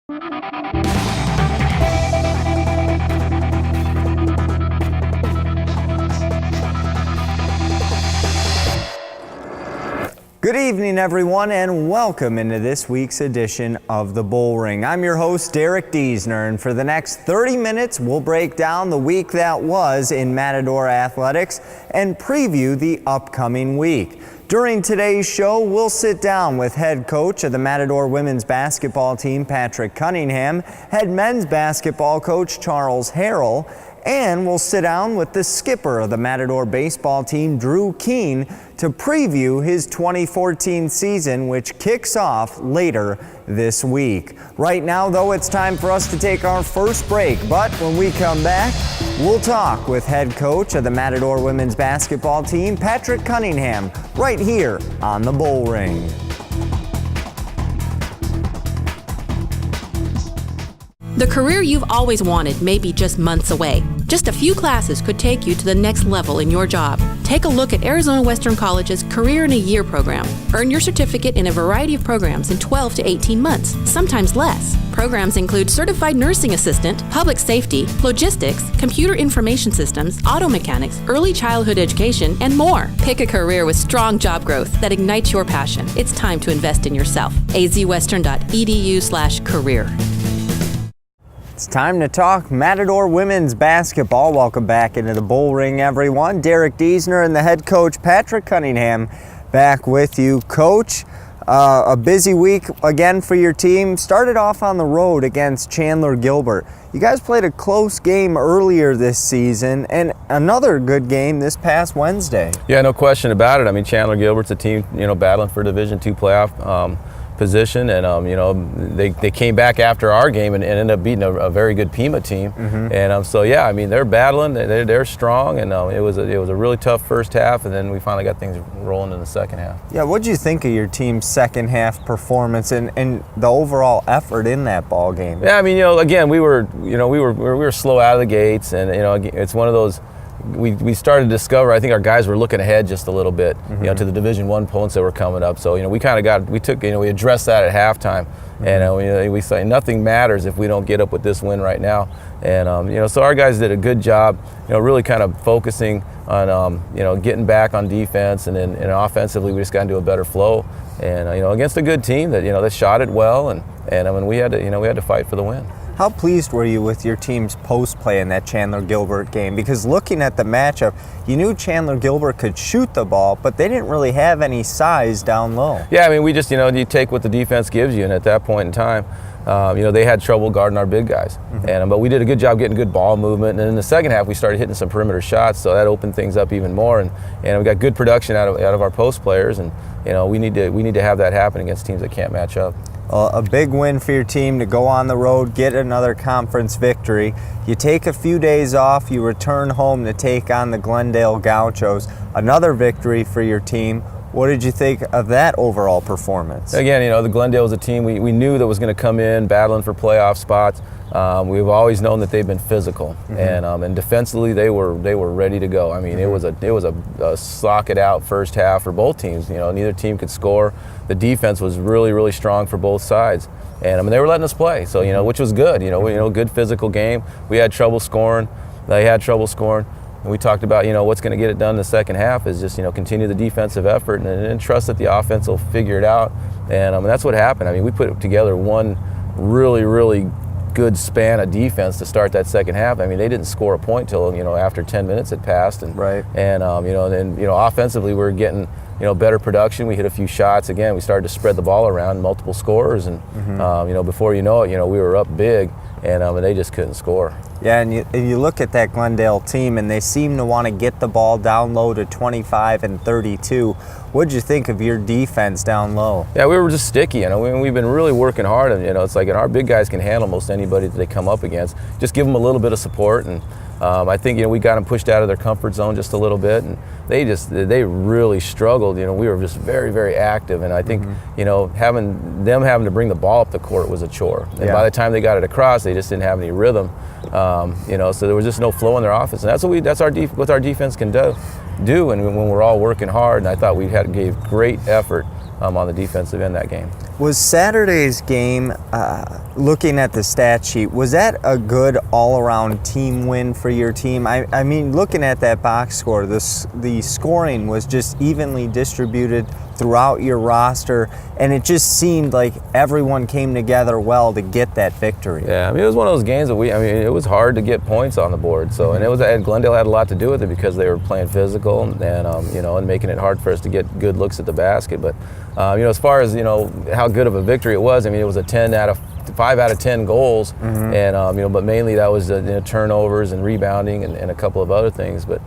Good evening, everyone, and welcome into this week's edition of the Bullring. I'm your host, Derek Diesner, and for the next 30 minutes, we'll break down the week that was in Matador athletics and preview the upcoming week. During today's show, we'll sit down with head coach of the Matador women's basketball team, Patrick Cunningham, head men's basketball coach, Charles Harrell, and we'll sit down with the skipper of the Matador baseball team, Drew Keene, to preview his 2014 season, which kicks off later this week. Right now, though, it's time for us to take our first break, but when we come back, we'll talk with head coach of the Matador women's basketball team, Patrick Cunningham, right here on the Bullring. The career you've always wanted may be just months away. Just a few classes could take you to the next level in your job. Take a look at Arizona Western College's Career in a Year program. Earn your certificate in a variety of programs in 12 to 18 months, sometimes less. Programs include Certified Nursing Assistant, Public Safety, Logistics, Computer Information Systems, Auto Mechanics, Early Childhood Education, and more. Pick a career with strong job growth that ignites your passion. It's time to invest in yourself. azwestern.edu/career. It's time to talk Matador women's basketball. Welcome back into the Bullring, everyone. Derek Diesner and the head coach, Patrick Cunningham, back with you. Coach, a busy week again for your team. Started off on the road against Chandler Gilbert. You guys played a close game earlier this season and another good game this past Wednesday. Yeah, no question about it. I mean, Chandler Gilbert's a team, battling for Division II playoff position, and they came back after our game and ended up beating a very good Pima team. And so yeah, I mean, they're battling, they're strong, and it was a really tough first half, and then we finally got things rolling in the second half. Yeah, what did you think of your team's second half performance and the overall effort in that ball game? Yeah, I mean, again, we were slow out of the gates, and it's one of those. We started to discover, I think our guys were looking ahead just a little bit, to the Division I opponents that were coming up. So, we addressed that at halftime. And we say nothing matters if we don't get up with this win right now. And, so our guys did a good job, really kind of focusing on, getting back on defense, and then offensively we just got into a better flow. And, against a good team that, that shot it well, and I mean, we had to fight for the win. How pleased were you with your team's post play in that Chandler Gilbert game? Because looking at the matchup, you knew Chandler Gilbert could shoot the ball, but they didn't really have any size down low. Yeah, I mean, we just, you take what the defense gives you, and at that point in time, they had trouble guarding our big guys. But we did a good job getting good ball movement, and in the second half we started hitting some perimeter shots, so that opened things up even more, and we got good production out of our post players, and we need to have that happen against teams that can't match up. A big win for your team to go on the road, get another conference victory. You take a few days off, you return home to take on the Glendale Gauchos. Another victory for your team. What did you think of that overall performance? Again, the Glendale was a team we knew that was going to come in battling for playoff spots. We've always known that they've been physical, and defensively they were ready to go. I mean, it was a sock it out first half for both teams. Neither team could score. The defense was really strong for both sides, and I mean, they were letting us play. So which was good. Good physical game. We had trouble scoring. They had trouble scoring. And we talked about, what's going to get it done in the second half is just, continue the defensive effort and trust that the offense will figure it out. And that's what happened. I mean, we put together one really good span of defense to start that second half. I mean, they didn't score a point till, after 10 minutes had passed. And, right. And, then offensively we were getting, better production. We hit a few shots. Again, we started to spread the ball around, multiple scorers. And, before you know it, we were up big. And they just couldn't score. Yeah, and you look at that Glendale team, and they seem to want to get the ball down low to 25 and 32. What did you think of your defense down low? Yeah, we were just sticky. We've been really working hard, and it's like, and our big guys can handle most anybody that they come up against. Just give them a little bit of support, and I think we got them pushed out of their comfort zone just a little bit, and they really struggled. We were just very active, and I think having to bring the ball up the court was a chore. And by the time they got it across, they just didn't have any rhythm. So there was just no flow in their offense, and that's what our defense can do. And when we're all working hard, and I thought we gave great effort on the defensive end that game. Was Saturday's game, looking at the stat sheet, was that a good all-around team win for your team? I mean, looking at that box score, the scoring was just evenly distributed throughout your roster, and it just seemed like everyone came together well to get that victory. Yeah, I mean, it was one of those games that it was hard to get points on the board. So, and Glendale had a lot to do with it because they were playing physical and and making it hard for us to get good looks at the basket. But as far as how good of a victory it was, I mean, it was a 5 out of 10 goals, and but mainly that was turnovers and rebounding and a couple of other things. But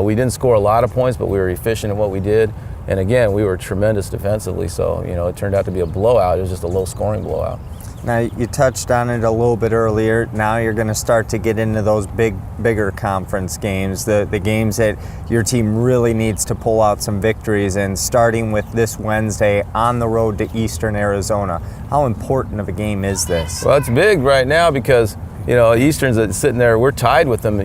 we didn't score a lot of points, but we were efficient in what we did. And again, we were tremendous defensively, so it turned out to be a blowout. It was just a low-scoring blowout. Now, you touched on it a little bit earlier. Now you're going to start to get into those bigger conference games, the games that your team really needs to pull out some victories in, starting with this Wednesday on the road to Eastern Arizona. How important of a game is this? Well, it's big right now because Eastern's sitting there. We're tied with them,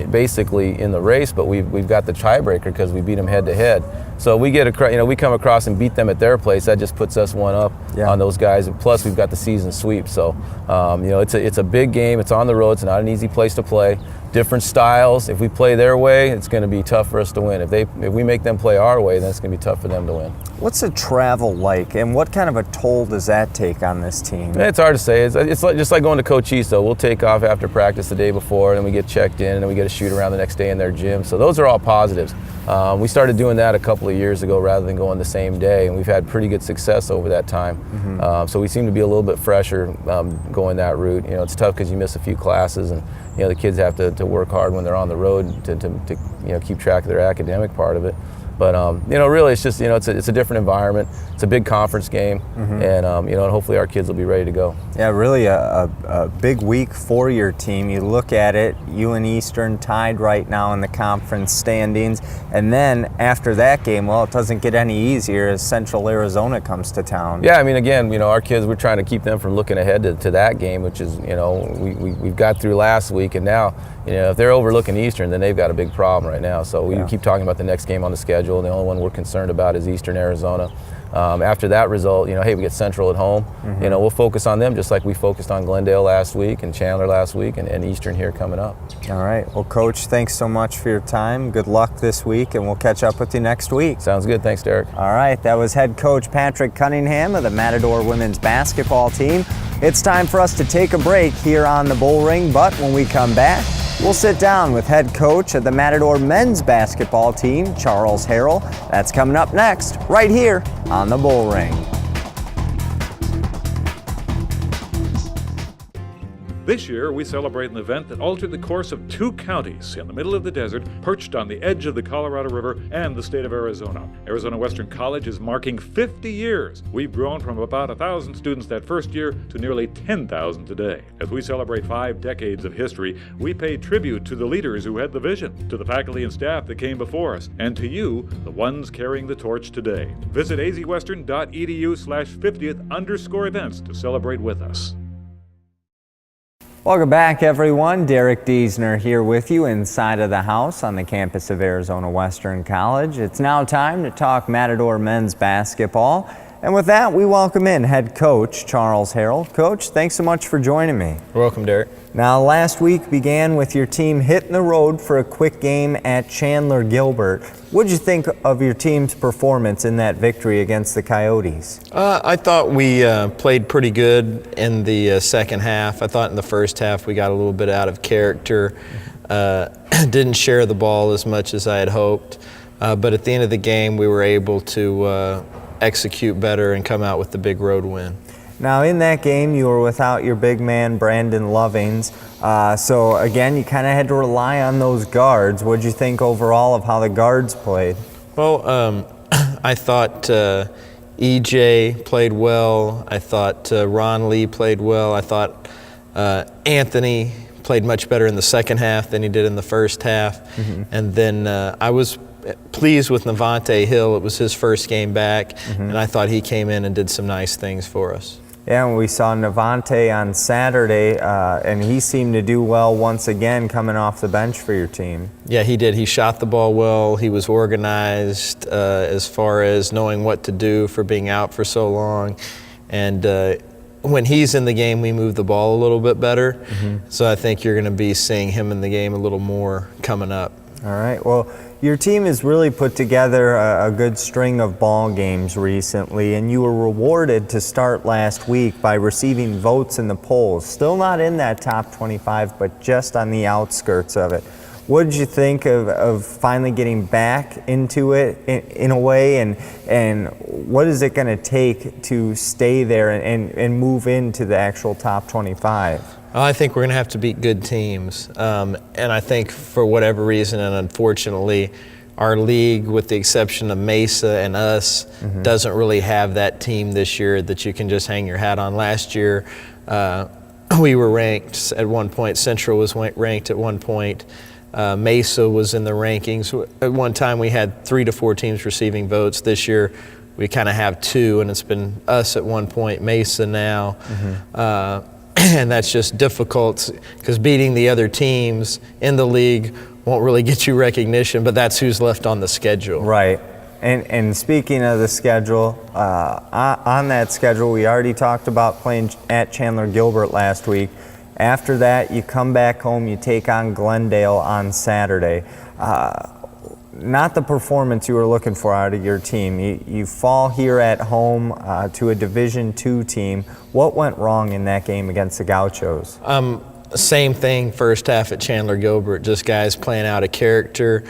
basically in the race, but we've got the tiebreaker because we beat them head to head. So we we come across and beat them at their place. That just puts us one up on those guys. And plus, we've got the season sweep. So it's a big game. It's on the road. It's not an easy place to play. Different styles. If we play their way, it's going to be tough for us to win. If we make them play our way, then it's going to be tough for them to win. What's the travel like, and what kind of a toll does that take on this team? It's hard to say. It's just like going to Cochise. We'll take off after practice the day before, and then we get checked in, and then we get a shoot around the next day in their gym. So those are all positives. We started doing that a couple of years ago rather than going the same day, and we've had pretty good success over that time. So we seem to be a little bit fresher going that route. It's tough because you miss a few classes, and the kids have to work hard when they're on the road to keep track of their academic part of it. But really, it's just it's a different environment. It's a big conference game, and hopefully our kids will be ready to go. Yeah, really a big week for your team. You look at it, you and Eastern tied right now in the conference standings, and then after that game, well, it doesn't get any easier as Central Arizona comes to town. Yeah, I mean, again, our kids, we're trying to keep them from looking ahead to that game, which is we've got through last week, and now if they're overlooking Eastern, then they've got a big problem right now. So we keep talking about the next game on the schedule. The only one we're concerned about is Eastern Arizona. After that result, hey, we get Central at home. We'll focus on them just like we focused on Glendale last week and Chandler last week and Eastern here coming up. All right. Well, Coach, thanks so much for your time. Good luck this week, and we'll catch up with you next week. Sounds good. Thanks, Derek. All right. That was head coach Patrick Cunningham of the Matador women's basketball team. It's time for us to take a break here on the Bullring, but when we come back, we'll sit down with head coach of the Matador men's basketball team, Charles Harrell. That's coming up next, right here on the Bullring. This year, we celebrate an event that altered the course of 2 counties in the middle of the desert, perched on the edge of the Colorado River and the state of Arizona. Arizona Western College is marking 50 years. We've grown from about 1,000 students that first year to nearly 10,000 today. As we celebrate 5 decades of history, we pay tribute to the leaders who had the vision, to the faculty and staff that came before us, and to you, the ones carrying the torch today. Visit azwestern.edu/50th_events to celebrate with us. Welcome back, everyone. Derek Diesner here with you inside of the house on the campus of Arizona Western College. It's now time to talk Matador men's basketball. And with that, we welcome in head coach Charles Harrell. Coach, thanks so much for joining me. You're welcome, Derek. Now, last week began with your team hitting the road for a quick game at Chandler Gilbert. What did you think of your team's performance in that victory against the Coyotes? I thought we played pretty good in the second half. I thought in the first half we got a little bit out of character. Didn't share the ball as much as I had hoped. But at the end of the game, we were able to execute better and come out with the big road win. Now, in that game, you were without your big man, Brandon Lovings. So, again, you kind of had to rely on those guards. What did you think overall of how the guards played? Well, I thought EJ played well. I thought Ron Lee played well. I thought Anthony played much better in the second half than he did in the first half. And then I was pleased with Navante Hill. It was his first game back, and I thought he came in and did some nice things for us. Yeah, and we saw Navante on Saturday, and he seemed to do well once again coming off the bench for your team. Yeah, he did. He shot the ball well. He was organized as far as knowing what to do for being out for so long. And when he's in the game, we move the ball a little bit better. So I think you're going to be seeing him in the game a little more coming up. All right. Well, your team has really put together a good string of ball games recently, and you were rewarded to start last week by receiving votes in the polls. Still not in that top 25, but just on the outskirts of it. What did you think of finally getting back into it in a way, and what is it going to take to stay there and move into the actual top 25? I think we're going to have to beat good teams. And I think for whatever reason, and unfortunately, our league, with the exception of Mesa and us, doesn't really have that team this year that you can just hang your hat on. Last year, we were ranked at one point. Central was ranked at one point. Mesa was in the rankings. At one time, we had 3 to 4 teams receiving votes. This year, we kind of have 2, and it's been us at one point, Mesa now. And that's just difficult because beating the other teams in the league won't really get you recognition, but that's who's left on the schedule. Right. And speaking of the schedule, on that schedule, we already talked about playing at Chandler Gilbert last week. After that, you come back home, you take on Glendale on Saturday. Not the performance you were looking for out of your team. You fall here at home to a Division II team. What went wrong in that game against the Gauchos? Same thing first half at Chandler Gilbert, just guys playing out of character.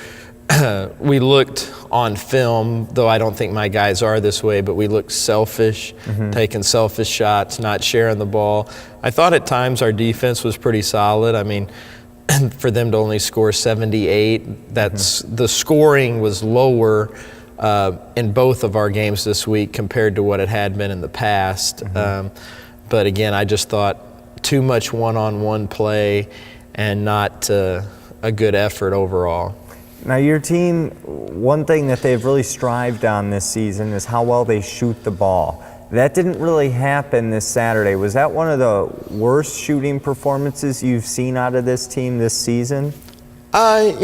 We looked on film, though I don't think my guys are this way, but we looked selfish, taking selfish shots, not sharing the ball. I thought at times our defense was pretty solid. I mean, for them to only score 78, that's the scoring was lower in both of our games this week compared to what it had been in the past. But again, I just thought too much one-on-one play and not a good effort overall. Now your team, one thing that they've really strived on this season is how well they shoot the ball. That didn't really happen this Saturday. Was that one of the worst shooting performances you've seen out of this team this season? I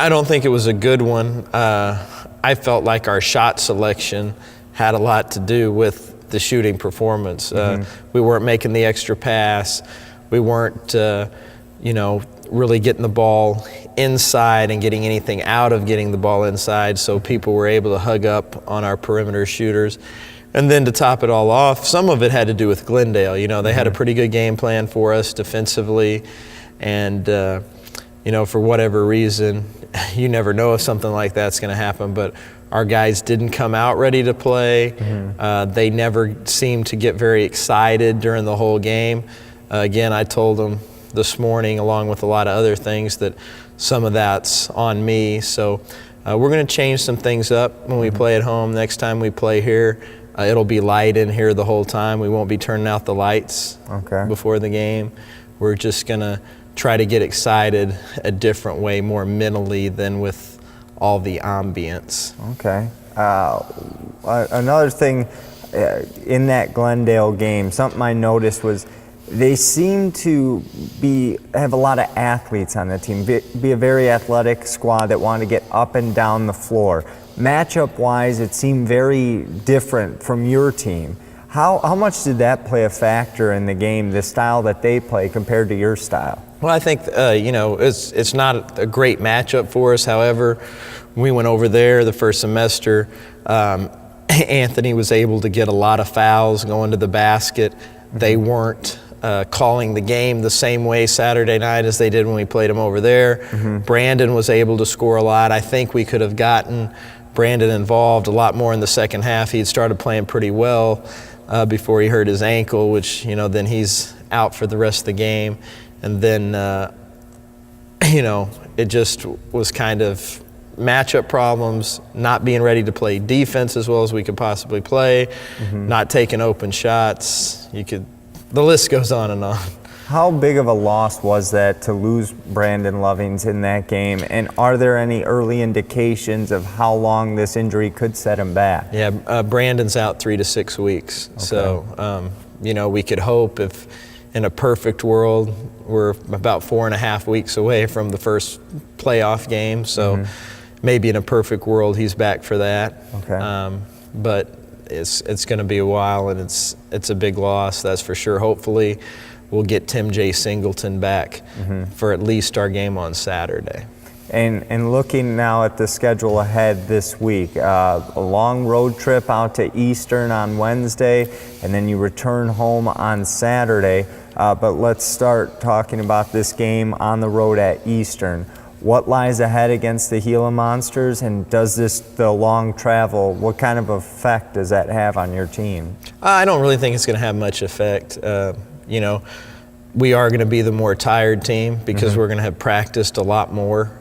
don't think it was a good one. I felt like our shot selection had a lot to do with the shooting performance. We weren't making the extra pass. We weren't, really getting the ball inside and getting anything out of getting the ball inside, so people were able to hug up on our perimeter shooters. And then to top it all off, some of it had to do with Glendale. They had a pretty good game plan for us defensively, and for whatever reason, you never know if something like that's going to happen, but our guys didn't come out ready to play. They never seemed to get very excited during the whole game. Again, I told them this morning, along with a lot of other things, that some of that's on me. So we're going to change some things up when we play at home. Next time we play here, it'll be light in here the whole time. We won't be turning out the lights before the game. We're just going to try to get excited a different way, more mentally than with all the ambience. Okay. Another thing in that Glendale game, something I noticed was they seem to have a lot of athletes on the team, be a very athletic squad that want to get up and down the floor. Matchup-wise, it seemed very different from your team. How much did that play a factor in the game, the style that they play compared to your style? Well, I think, it's not a great matchup for us. However, we went over there the first semester. Anthony was able to get a lot of fouls going to the basket. They weren't calling the game the same way Saturday night as they did when we played them over there. Brandon was able to score a lot. I think we could have gotten Brandon involved a lot more in the second half. He had started playing pretty well before he hurt his ankle, which, then he's out for the rest of the game. And then, it just was kind of matchup problems, not being ready to play defense as well as we could possibly play, not taking open shots. The list goes on and on. How big of a loss was that to lose Brandon Lovings in that game? And are there any early indications of how long this injury could set him back? Yeah, Brandon's out 3 to 6 weeks. Okay. So We could hope if in a perfect world, we're about 4.5 weeks away from the first playoff game. So maybe in a perfect world, he's back for that. Okay. But it's going to be a while, and it's a big loss, that's for sure. Hopefully, we'll get Tim J. Singleton back for at least our game on Saturday. And looking now at the schedule ahead this week, a long road trip out to Eastern on Wednesday, and then you return home on Saturday. But let's start talking about this game on the road at Eastern. What lies ahead against the Gila Monsters, and does the long travel, what kind of effect does that have on your team? I don't really think it's going to have much effect. We are going to be the more tired team because we're going to have practiced a lot more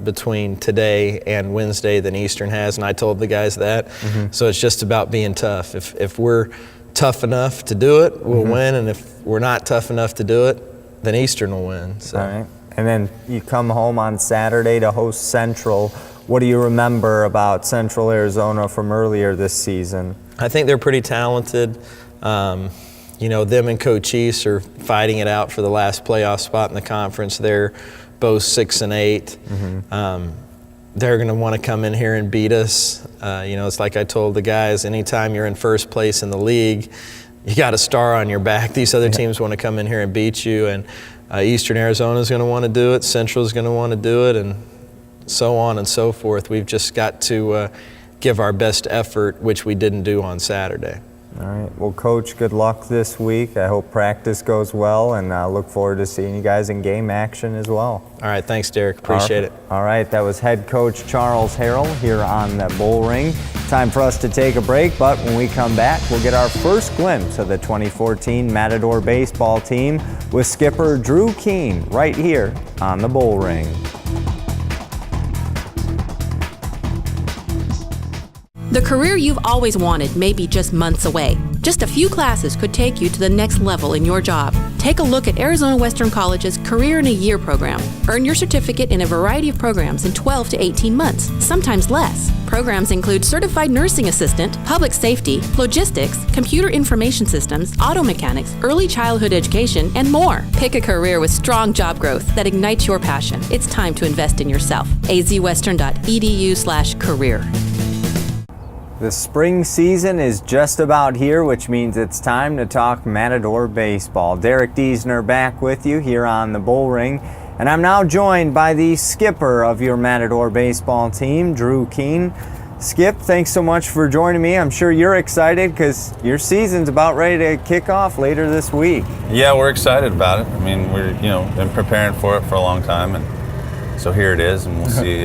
between today and Wednesday than Eastern has, and I told the guys that. So it's just about being tough. If we're tough enough to do it, we'll win, and if we're not tough enough to do it, then Eastern will win. So. All right. And then you come home on Saturday to host Central. What do you remember about Central Arizona from earlier this season? I think they're pretty talented. Them and Coach East are fighting it out for the last playoff spot in the conference. They're both 6 and 8. They're going to want to come in here and beat us. It's like I told the guys, anytime you're in first place in the league, you got a star on your back. These other teams want to come in here and beat you, and Eastern Arizona is going to want to do it. Central is going to want to do it, and so on and so forth. We've just got to give our best effort, which we didn't do on Saturday. All right. Well, Coach, good luck this week. I hope practice goes well, and I look forward to seeing you guys in game action as well. All right. Thanks, Derek. Appreciate it. All right. That was head coach Charles Harrell here on the Bullring. Time for us to take a break, but when we come back, we'll get our first glimpse of the 2014 Matador Baseball team with skipper Drew Keene right here on the Bullring. The career you've always wanted may be just months away. Just a few classes could take you to the next level in your job. Take a look at Arizona Western College's Career in a Year program. Earn your certificate in a variety of programs in 12 to 18 months, sometimes less. Programs include Certified Nursing Assistant, Public Safety, Logistics, Computer Information Systems, Auto Mechanics, Early Childhood Education, and more. Pick a career with strong job growth that ignites your passion. It's time to invest in yourself. azwestern.edu/career. The spring season is just about here, which means it's time to talk Matador Baseball. Derek Diesner back with you here on the Bullring, and I'm now joined by the skipper of your Matador Baseball team, Drew Keene. Skip, thanks so much for joining me. I'm sure you're excited because your season's about ready to kick off later this week. Yeah, we're excited about it. I mean, we're been preparing for it for a long time, and so here it is, and we'll see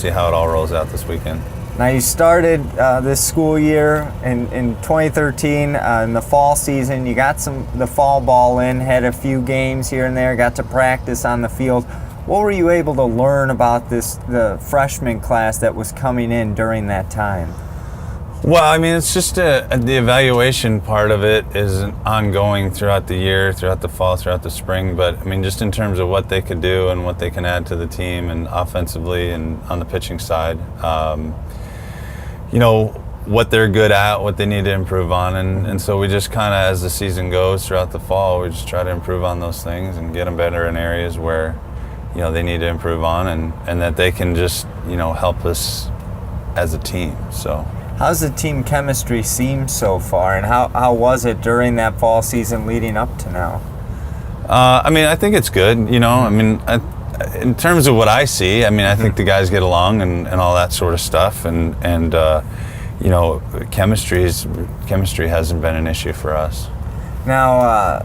how it all rolls out this weekend. Now, you started this school year in 2013 in the fall season. You got the fall ball in, had a few games here and there, got to practice on the field. What were you able to learn about the freshman class that was coming in during that time? Well, I mean, it's just the evaluation part of it is ongoing throughout the year, throughout the fall, throughout the spring. But I mean, just in terms of what they could do and what they can add to the team, and offensively and on the pitching side. What they're good at, what they need to improve on, and so we just kind of, as the season goes throughout the fall, we just try to improve on those things and get them better in areas where they need to improve on, and that they can just help us as a team. So how's the team chemistry seem so far, and how was it during that fall season leading up to now? I mean, I think it's good. I mean, in terms of what I see, I mean, I think the guys get along and all that sort of stuff, and chemistry hasn't been an issue for us. Now,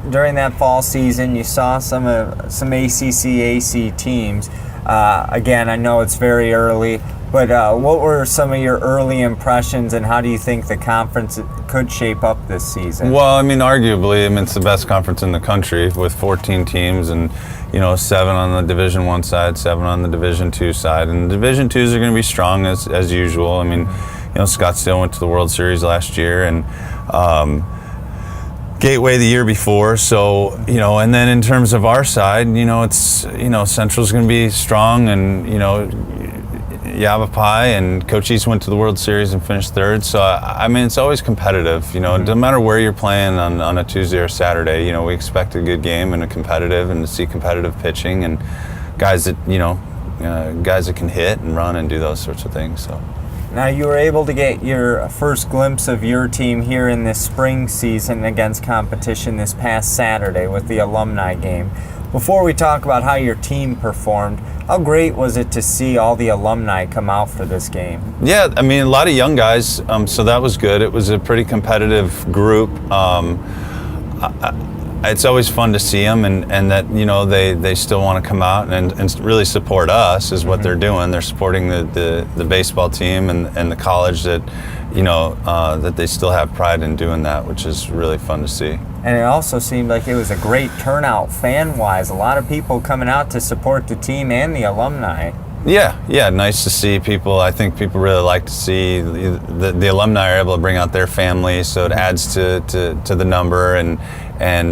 during that fall season, you saw some ACC/AC teams. Again, I know it's very early, but what were some of your early impressions, and how do you think the conference could shape up this season? Well, I mean, arguably, it's the best conference in the country with 14 teams, and 7 on the Division I side, 7 on the Division II side, and the Division IIs are going to be strong as usual. I mean, Scottsdale went to the World Series last year, and Gateway the year before. So, and then in terms of our side, it's Central's going to be strong, and Yavapai, and Coach East went to the World Series and finished third. So, I mean, it's always competitive. You know, no matter where you're playing on a Tuesday or Saturday, you know, we expect a good game and a competitive and to see competitive pitching and guys that, guys that can hit and run and do those sorts of things. So. Now, you were able to get your first glimpse of your team here in this spring season against competition this past Saturday with the alumni game. Before we talk about how your team performed, how great was it to see all the alumni come out for this game? Yeah, I mean, a lot of young guys, so that was good. It was a pretty competitive group. It's always fun to see them, and that, you know, they still want to come out and really support us is what they're doing. They're supporting the baseball team and the college that, you know, that they still have pride in doing that, which is really fun to see. And it also seemed like it was a great turnout fan-wise. A lot of people coming out to support the team and the alumni. Yeah, nice to see people. I think people really like to see the alumni are able to bring out their family, so it adds to the number, and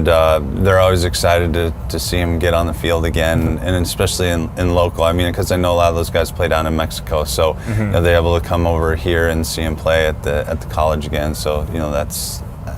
they're always excited to see them get on the field again, and especially in local. I mean, because I know a lot of those guys play down in Mexico, so you know, they're able to come over here and see them play at the college again. So, you know,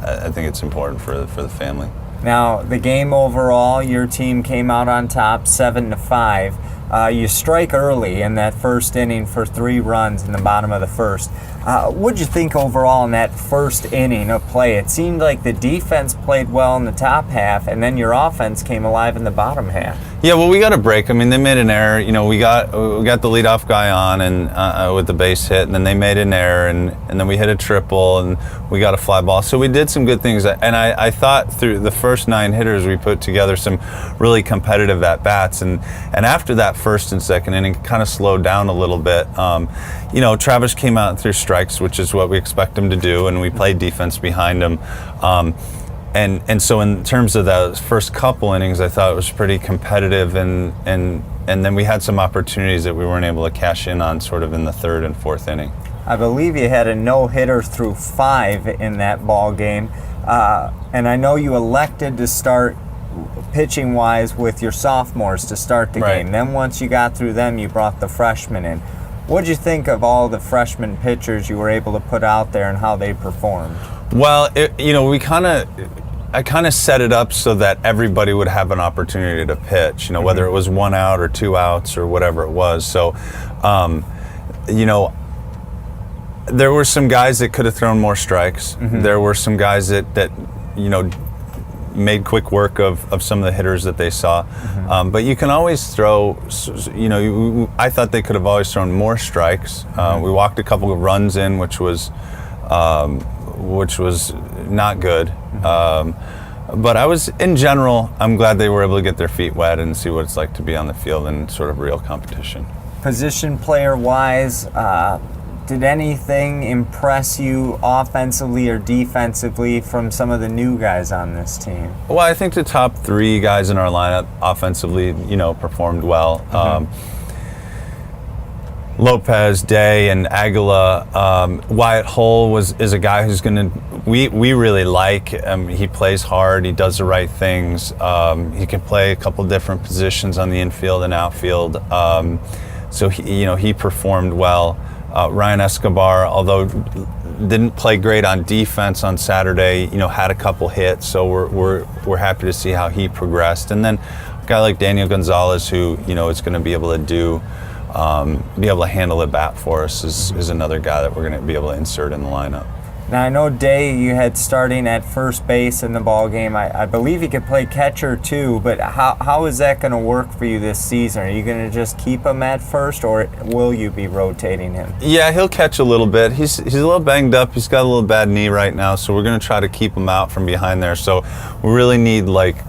I think it's important for the family. Now, the game overall, your team came out on top 7-5. You strike early in that first inning for 3 runs in the bottom of the first. What'd you think overall in that first inning of play? It seemed like the defense played well in the top half, and then your offense came alive in the bottom half. Yeah, well, we got a break. I mean, they made an error. You know, we got the leadoff guy on and with the base hit, and then they made an error, and then we hit a triple, and we got a fly ball. So we did some good things, and I thought through the first 9 hitters we put together some really competitive at bats, and after that first and second inning, kind of slowed down a little bit. You know, Travis came out and threw strikes, which is what we expect him to do, and we played defense behind him. And so in terms of those first couple innings, I thought it was pretty competitive, and then we had some opportunities that we weren't able to cash in on sort of in the 3rd and 4th inning. I believe you had a no-hitter through 5 in that ball game, and I know you elected to start pitching-wise with your sophomores to start the game. Then once you got through them, you brought the freshmen in. What'd you think of all the freshman pitchers you were able to put out there and how they performed? Well, you know, I kind of set it up so that everybody would have an opportunity to pitch, you know, whether it was 1 out or 2 outs or whatever it was. So, you know, there were some guys that could have thrown more strikes. There were some guys that you know, made quick work of some of the hitters that they saw. But you can always throw, you know, I thought they could have always thrown more strikes. We walked a couple of runs in, which was not good. But in general, I'm glad they were able to get their feet wet and see what it's like to be on the field in sort of real competition. Position player-wise, did anything impress you offensively or defensively from some of the new guys on this team? Well, I think the top 3 guys in our lineup offensively, you know, performed well. Lopez, Day, and Aguila. Wyatt Hull is a guy who's we really like. He plays hard. He does the right things. He can play a couple different positions on the infield and outfield. So he performed well. Ryan Escobar, although didn't play great on defense on Saturday, you know, had a couple hits. So we're happy to see how he progressed. And then a guy like Daniel Gonzalez, who, you know, is going to be able to handle the bat for us, is another guy that we're going to be able to insert in the lineup. Now, I know Day you had starting at first base in the ball game. I believe he could play catcher too, but how is that going to work for you this season? Are you going to just keep him at first, or will you be rotating him? Yeah, he'll catch a little bit. He's a little banged up. He's got a little bad knee right now, so we're going to try to keep him out from behind there. So we really need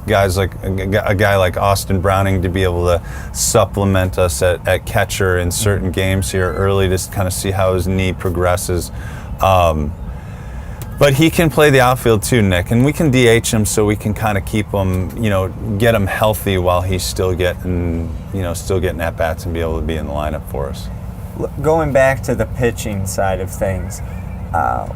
guys like a guy like Austin Browning to be able to supplement us at catcher in certain games here early, to kind of see how his knee progresses. But he can play the outfield too, Nick, and we can DH him so we can kind of keep him, you know, get him healthy while he's still getting at bats and be able to be in the lineup for us. Going back to the pitching side of things,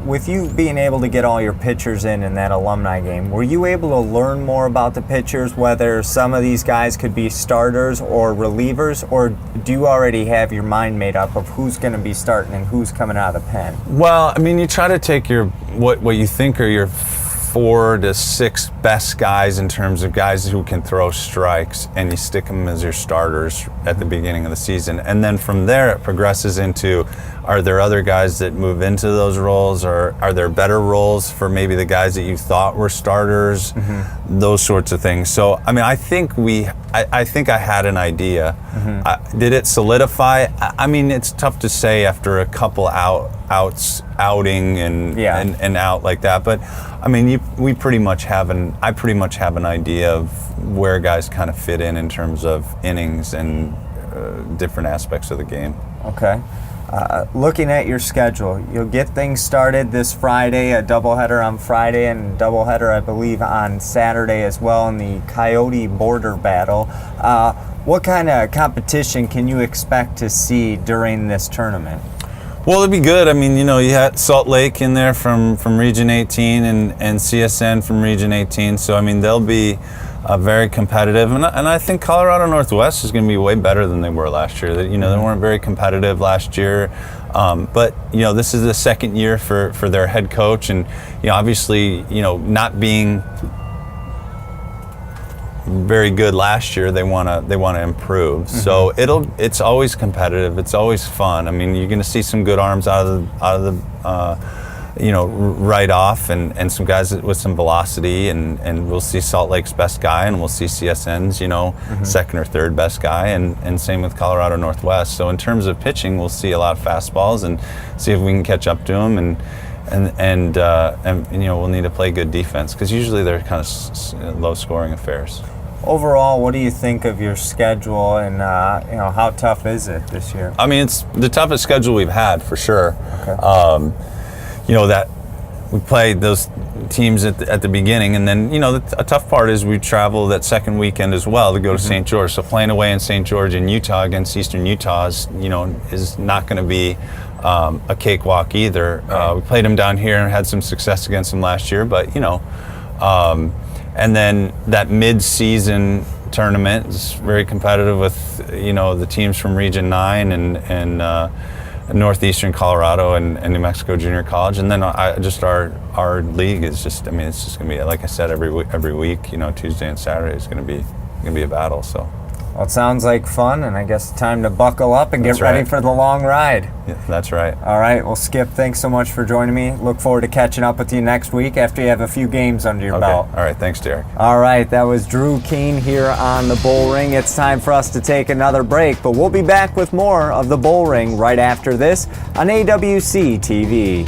With you being able to get all your pitchers in that alumni game, were you able to learn more about the pitchers, whether some of these guys could be starters or relievers, or do you already have your mind made up of who's going to be starting and who's coming out of the pen? Well, I mean, you try to take what you think are your 4 to 6 best guys in terms of guys who can throw strikes, and you stick them as your starters at the beginning of the season. And then from there it progresses into, are there other guys that move into those roles, or are there better roles for maybe the guys that you thought were starters, those sorts of things. So, I mean, I think I had an idea. Did it solidify? I mean, it's tough to say after a couple outing and out like that, but I mean, I pretty much have an idea of where guys kind of fit in terms of innings and different aspects of the game. Okay. Looking at your schedule, you'll get things started this Friday, a doubleheader on Friday and a doubleheader, I believe, on Saturday as well in the Coyote border battle. What kind of competition can you expect to see during this tournament? Well, it'd be good. I mean, you had Salt Lake in there from Region 18 and CSN from Region 18. So, I mean, they'll be very competitive. And I think Colorado Northwest is going to be way better than they were last year. They weren't very competitive last year. But, this is the second year for their head coach. And, obviously, not being very good last year, they want to improve. So it's always competitive. It's always fun. I mean, you're going to see some good arms out of the right off, and some guys with some velocity, and we'll see Salt Lake's best guy, and we'll see CSN's second or third best guy, and same with Colorado Northwest. So in terms of pitching, we'll see a lot of fastballs and see if we can catch up to them, and we'll need to play good defense, because usually they're kind of low scoring affairs. Overall, what do you think of your schedule, and how tough is it this year? I mean, it's the toughest schedule we've had for sure. Okay. That we played those teams at the beginning, and then a tough part is we travel that second weekend as well to go to St. George. So playing away in St. George in Utah against Eastern Utah is not going to be a cakewalk either. We played them down here and had some success against them last year, but and then that mid-season tournament is very competitive with the teams from Region 9 and Northeastern Colorado and New Mexico Junior College, and then our league is just, it's just going to be, like I said, every week, Tuesday and Saturday is going to be a battle. So. Well, it sounds like fun, and I guess time to buckle up and get ready for the long ride. Yeah, that's right. All right. Well, Skip, thanks so much for joining me. Look forward to catching up with you next week after you have a few games under your belt. All right. Thanks, Derek. All right. That was Drew Keene here on the Bullring. It's time for us to take another break, but we'll be back with more of the Bullring right after this on AWC TV.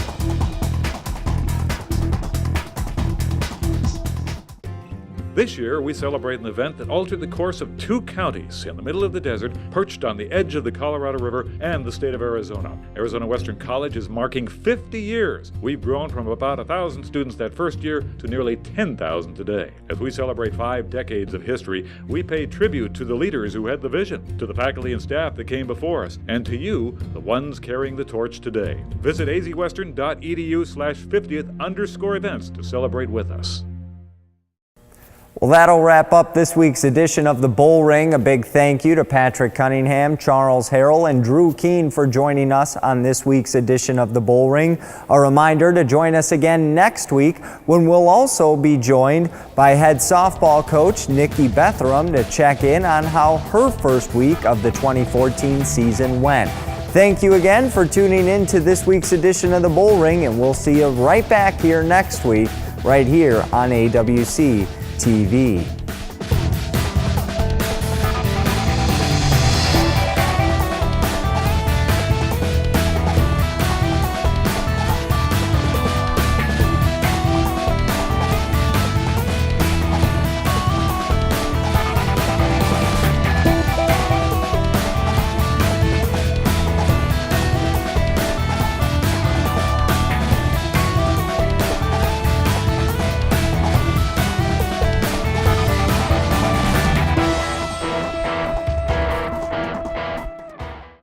This year, we celebrate an event that altered the course of 2 counties in the middle of the desert, perched on the edge of the Colorado River and the state of Arizona. Arizona Western College is marking 50 years. We've grown from about 1,000 students that first year to nearly 10,000 today. As we celebrate 5 decades of history, we pay tribute to the leaders who had the vision, to the faculty and staff that came before us, and to you, the ones carrying the torch today. Visit azwestern.edu/50th_events to celebrate with us. Well, that'll wrap up this week's edition of the Bullring. A big thank you to Patrick Cunningham, Charles Harrell, and Drew Keene for joining us on this week's edition of the Bullring. A reminder to join us again next week, when we'll also be joined by head softball coach Nikki Betherum to check in on how her first week of the 2014 season went. Thank you again for tuning in to this week's edition of the Bullring, and we'll see you right back here next week, right here on AWC TV.